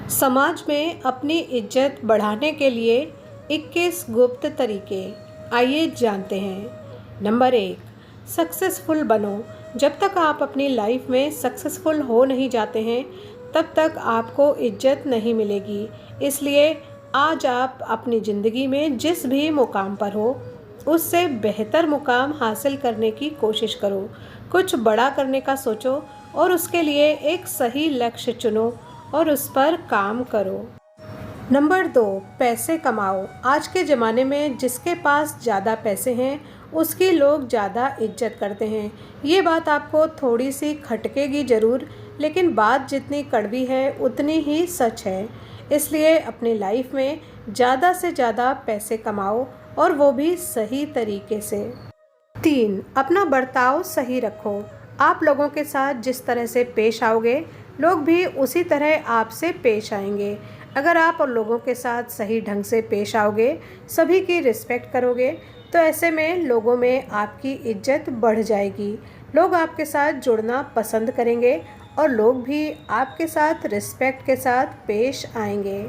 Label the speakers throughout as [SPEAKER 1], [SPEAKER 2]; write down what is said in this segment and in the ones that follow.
[SPEAKER 1] समाज में अपनी इज्जत बढ़ाने के लिए 21 गुप्त तरीके आइए जानते हैं। नंबर 1, सक्सेसफुल बनो। जब तक आप अपनी लाइफ में सक्सेसफुल हो नहीं जाते हैं तब तक आपको इज्जत नहीं मिलेगी। इसलिए आज आप अपनी ज़िंदगी में जिस भी मुकाम पर हो उससे बेहतर मुकाम हासिल करने की कोशिश करो। कुछ बड़ा करने का सोचो और उसके लिए एक सही लक्ष्य चुनो और उस पर काम करो। नंबर 2, पैसे कमाओ। आज के ज़माने में जिसके पास ज़्यादा पैसे हैं उसकी लोग ज़्यादा इज्जत करते हैं। ये बात आपको थोड़ी सी खटकेगी ज़रूर, लेकिन बात जितनी कड़वी है उतनी ही सच है। इसलिए अपनी लाइफ में ज़्यादा से ज़्यादा पैसे कमाओ और वो भी सही तरीके से। 3, अपना बर्ताव सही रखो। आप लोगों के साथ जिस तरह से पेश आओगे लोग भी उसी तरह आपसे पेश आएंगे। अगर आप और लोगों के साथ सही ढंग से पेश आओगे, सभी की रिस्पेक्ट करोगे, तो ऐसे में लोगों में आपकी इज्जत बढ़ जाएगी। लोग आपके साथ जुड़ना पसंद करेंगे और लोग भी आपके साथ रिस्पेक्ट के साथ पेश आएंगे।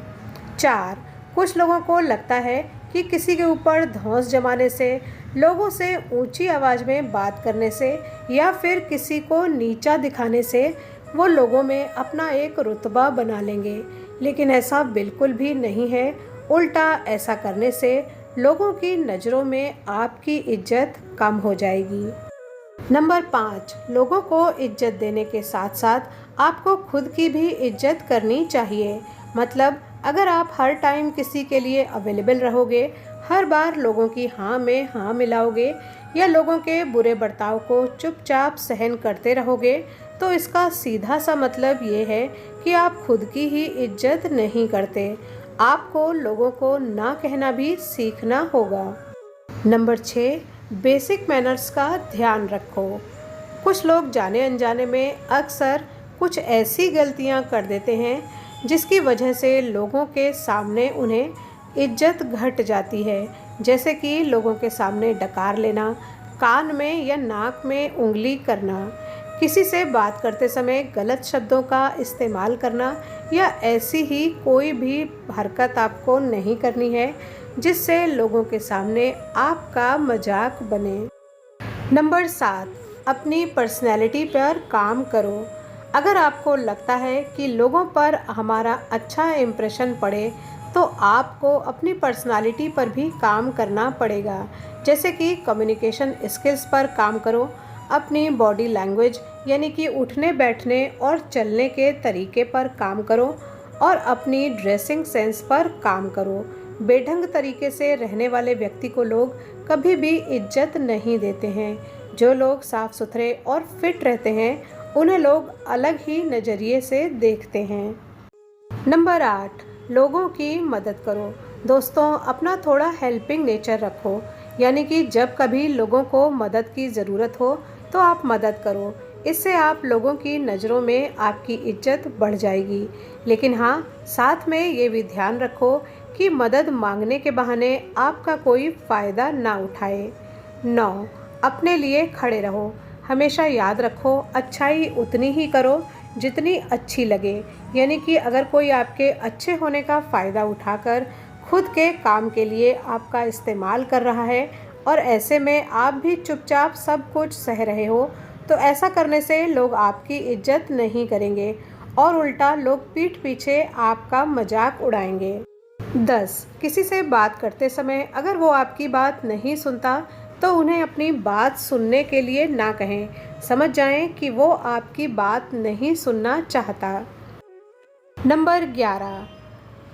[SPEAKER 1] 4, कुछ लोगों को लगता है कि किसी के ऊपर धौंस जमाने से, लोगों से ऊंची आवाज़ में बात करने से या फिर किसी को नीचा दिखाने से वो लोगों में अपना एक रुतबा बना लेंगे, लेकिन ऐसा बिल्कुल भी नहीं है। उल्टा ऐसा करने से लोगों की नज़रों में आपकी इज्जत कम हो जाएगी। नंबर 5, लोगों को इज्जत देने के साथ साथ आपको खुद की भी इज्जत करनी चाहिए। मतलब अगर आप हर टाइम किसी के लिए अवेलेबल रहोगे, हर बार लोगों की हाँ में हाँ मिलाओगे या लोगों के बुरे बर्ताव को चुपचाप सहन करते रहोगे, तो इसका सीधा सा मतलब ये है कि आप खुद की ही इज्जत नहीं करते। आपको लोगों को ना कहना भी सीखना होगा। नंबर 6, बेसिक मैनर्स का ध्यान रखो। कुछ लोग जाने अनजाने में अक्सर कुछ ऐसी गलतियां कर देते हैं जिसकी वजह से लोगों के सामने उन्हें इज्जत घट जाती है। जैसे कि लोगों के सामने डकार लेना, कान में या नाक में उंगली करना, किसी से बात करते समय गलत शब्दों का इस्तेमाल करना या ऐसी ही कोई भी हरकत आपको नहीं करनी है जिससे लोगों के सामने आपका मजाक बने। नंबर 7, अपनी पर्सनैलिटी पर काम करो। अगर आपको लगता है कि लोगों पर हमारा अच्छा इम्प्रेशन पड़े तो आपको अपनी पर्सनालिटी पर भी काम करना पड़ेगा। जैसे कि कम्युनिकेशन स्किल्स पर काम करो, अपनी बॉडी लैंग्वेज यानी कि उठने बैठने और चलने के तरीके पर काम करो और अपनी ड्रेसिंग सेंस पर काम करो। बेढंग तरीके से रहने वाले व्यक्ति को लोग कभी भी इज्जत नहीं देते हैं। जो लोग साफ सुथरे और फिट रहते हैं उन्हें लोग अलग ही नज़रिए से देखते हैं। नंबर 8, लोगों की मदद करो। दोस्तों, अपना थोड़ा हेल्पिंग नेचर रखो, यानी कि जब कभी लोगों को मदद की ज़रूरत हो तो आप मदद करो। इससे आप लोगों की नज़रों में आपकी इज्जत बढ़ जाएगी। लेकिन हाँ, साथ में ये भी ध्यान रखो कि मदद मांगने के बहाने आपका कोई फ़ायदा ना उठाए। 9, अपने लिए खड़े रहो। हमेशा याद रखो, अच्छाई उतनी ही करो जितनी अच्छी लगे। यानी कि अगर कोई आपके अच्छे होने का फ़ायदा उठाकर खुद के काम के लिए आपका इस्तेमाल कर रहा है और ऐसे में आप भी चुपचाप सब कुछ सह रहे हो, तो ऐसा करने से लोग आपकी इज्जत नहीं करेंगे और उल्टा लोग पीठ पीछे आपका मजाक उड़ाएंगे। 10, किसी से बात करते समय अगर वो आपकी बात नहीं सुनता तो उन्हें अपनी बात सुनने के लिए ना कहें। समझ जाएं कि वो आपकी बात नहीं सुनना चाहता। नंबर 11,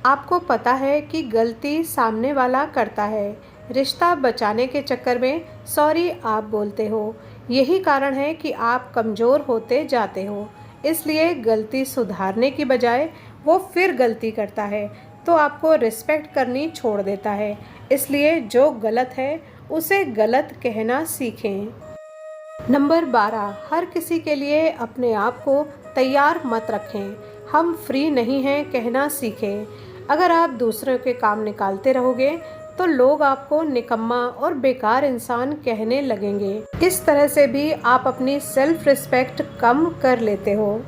[SPEAKER 1] आपको पता है कि गलती सामने वाला करता है, रिश्ता बचाने के चक्कर में सॉरी आप बोलते हो। यही कारण है कि आप कमज़ोर होते जाते हो। इसलिए गलती सुधारने की बजाय वो फिर गलती करता है तो आपको रिस्पेक्ट करनी छोड़ देता है। इसलिए जो गलत है उसे गलत कहना सीखें। नंबर 12, हर किसी के लिए अपने आप को तैयार मत रखें। हम फ्री नहीं हैं कहना सीखें। अगर आप दूसरों के काम निकालते रहोगे तो लोग आपको निकम्मा और बेकार इंसान कहने लगेंगे। इस तरह से भी आप अपनी सेल्फ रिस्पेक्ट कम कर लेते हो।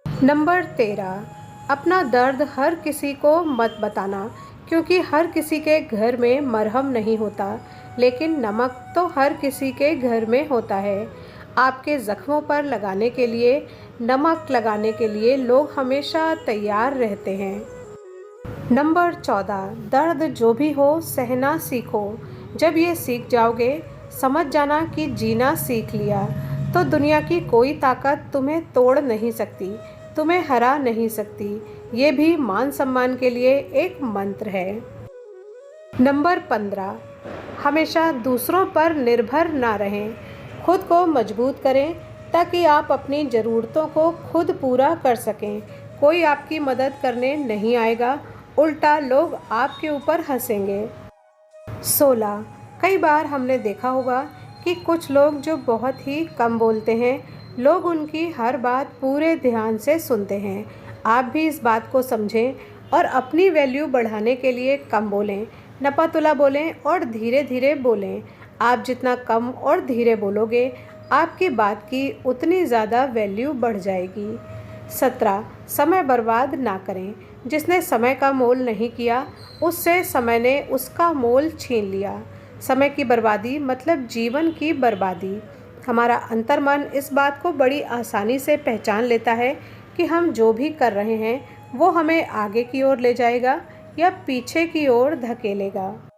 [SPEAKER 1] नंबर 13, अपना दर्द हर किसी को मत बताना, क्योंकि हर किसी के घर में मरहम नहीं होता, लेकिन नमक तो हर किसी के घर में होता है। आपके ज़ख्मों पर लगाने के लिए, नमक लगाने के लिए लोग हमेशा तैयार रहते हैं। नंबर 14, दर्द जो भी हो सहना सीखो। जब ये सीख जाओगे, समझ जाना कि जीना सीख लिया, तो दुनिया की कोई ताकत तुम्हें तोड़ नहीं सकती, तुम्हें हरा नहीं सकती। ये भी मान सम्मान के लिए एक मंत्र है। नंबर 15, हमेशा दूसरों पर निर्भर ना रहें। खुद को मजबूत करें ताकि आप अपनी ज़रूरतों को खुद पूरा कर सकें। कोई आपकी मदद करने नहीं आएगा, उल्टा लोग आपके ऊपर हंसेंगे। 16, कई बार हमने देखा होगा कि कुछ लोग जो बहुत ही कम बोलते हैं, लोग उनकी हर बात पूरे ध्यान से सुनते हैं। आप भी इस बात को समझें और अपनी वैल्यू बढ़ाने के लिए कम बोलें, नपा-तुला बोलें और धीरे धीरे बोलें। आप जितना कम और धीरे बोलोगे, आपकी बात की उतनी ज़्यादा वैल्यू बढ़ जाएगी। 17, समय बर्बाद ना करें। जिसने समय का मोल नहीं किया, उससे समय ने उसका मोल छीन लिया। समय की बर्बादी मतलब जीवन की बर्बादी। हमारा अंतर्मन इस बात को बड़ी आसानी से पहचान लेता है कि हम जो भी कर रहे हैं वो हमें आगे की ओर ले जाएगा या पीछे की ओर धकेलेगा।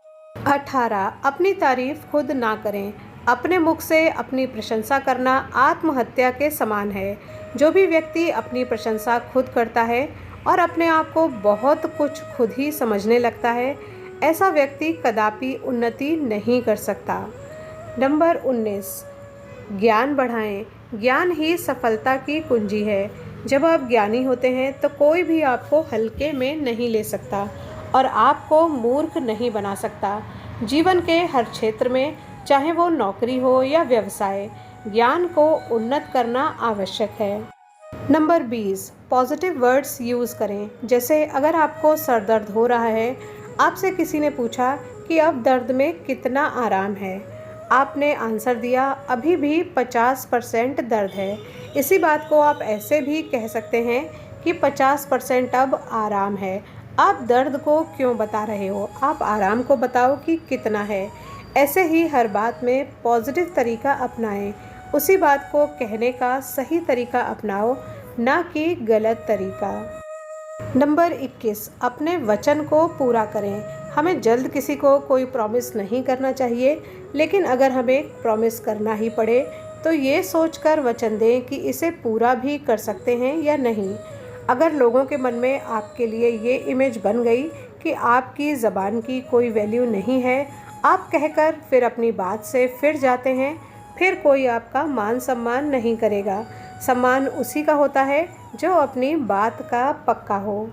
[SPEAKER 1] 18, अपनी तारीफ खुद ना करें। अपने मुख से अपनी प्रशंसा करना आत्महत्या के समान है। जो भी व्यक्ति अपनी प्रशंसा खुद करता है और अपने आप को बहुत कुछ खुद ही समझने लगता है, ऐसा व्यक्ति कदापि उन्नति नहीं कर सकता। नंबर 19, ज्ञान बढ़ाएं। ज्ञान ही सफलता की कुंजी है। जब आप ज्ञानी होते हैं तो कोई भी आपको हल्के में नहीं ले सकता और आपको मूर्ख नहीं बना सकता। जीवन के हर क्षेत्र में, चाहे वो नौकरी हो या व्यवसाय, ज्ञान को उन्नत करना आवश्यक है। नंबर 20, पॉजिटिव वर्ड्स यूज़ करें। जैसे अगर आपको सर दर्द हो रहा है, आपसे किसी ने पूछा कि अब दर्द में कितना आराम है, आपने आंसर दिया अभी भी 50% दर्द है। इसी बात को आप ऐसे भी कह सकते हैं कि 50% अब आराम है। आप दर्द को क्यों बता रहे हो, आप आराम को बताओ कि कितना है। ऐसे ही हर बात में पॉजिटिव तरीका अपनाएं। उसी बात को कहने का सही तरीका अपनाओ, ना कि गलत तरीका। नंबर 21, अपने वचन को पूरा करें। हमें जल्द किसी को कोई प्रॉमिस नहीं करना चाहिए, लेकिन अगर हमें प्रॉमिस करना ही पड़े तो ये सोचकर वचन दें कि इसे पूरा भी कर सकते हैं या नहीं। अगर लोगों के मन में आपके लिए ये इमेज बन गई कि आपकी ज़बान की कोई वैल्यू नहीं है, आप कहकर फिर अपनी बात से फिर जाते हैं, फिर कोई आपका मान सम्मान नहीं करेगा। सम्मान उसी का होता है जो अपनी बात का पक्का हो।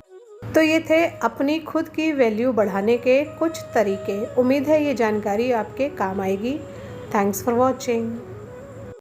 [SPEAKER 1] तो ये थे अपनी खुद की वैल्यू बढ़ाने के कुछ तरीके। उम्मीद है ये जानकारी आपके काम आएगी। Thanks for watching.